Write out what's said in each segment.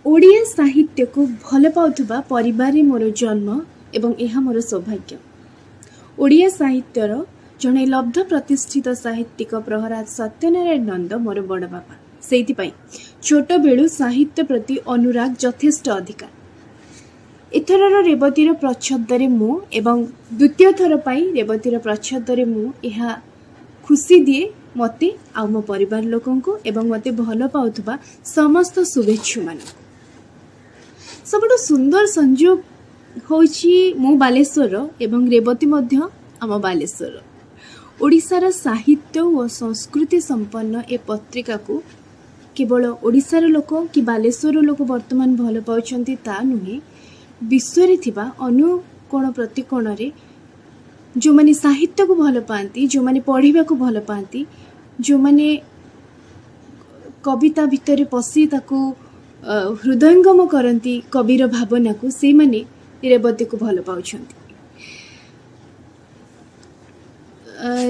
ओडिया साहित्य को भल पाउथुबा परिवार मोर जन्म एवं यह मोर सौभाग्य। ओडिया साहित्यर जड़े लब्ध प्रतिष्ठित साहित्यिक प्रहराज सत्यनारायण नंद मोर बड़ बापा। से छोट बेलू साहित्य प्रति अनुराग यथेष्ट अधिकार। एथर रेवतीर प्रच्छदरे मु एवं द्वितीय थर पाई रेवतीर प्रच्छदरे मु यह खुशी दिए मते आ मो परिवार लोकंको एवं मते भल पाउथुबा समस्त शुभेच्छु मान। सबुठ सुंदर संयोग होछि मु बालेश्वर एवं रेवती मध्य आम बालेश्वर। ओडिशार साहित्य और संस्कृति संपन्न ए पत्रिका को केवल ओडिशार लोक कि बालेश्वर लोक वर्तमान भल पाउछंती ता नुहे, विश्व थिबा अनु कोण प्रतिकोण रे जो माने साहित्य को भल पाती, जो माने पढ़िबा को भल पाती, जो माने कविता भितर पसी ताकू हृदयंगम करती कविर भावना को, से माने रेवती को भल पाउछंती।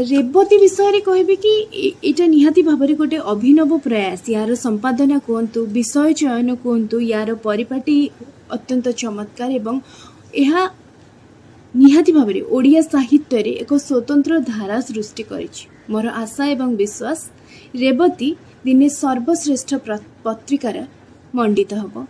रेवती विषय कहबी कि एटा निहाती भाବରେ गोटे अभिनव प्रयास। यार संपादना कहतु, विषय चयन कहतु, यार परिपाटी अत्यंत चमत्कार एवं यह निहाती भाବରେ ओडिया साहित्य रे एक स्वतंत्र धारा सृष्टि करिछि। मोर आशा एवं विश्वास रेवती दिने सर्वश्रेष्ठ पत्रिकार मंडित हब।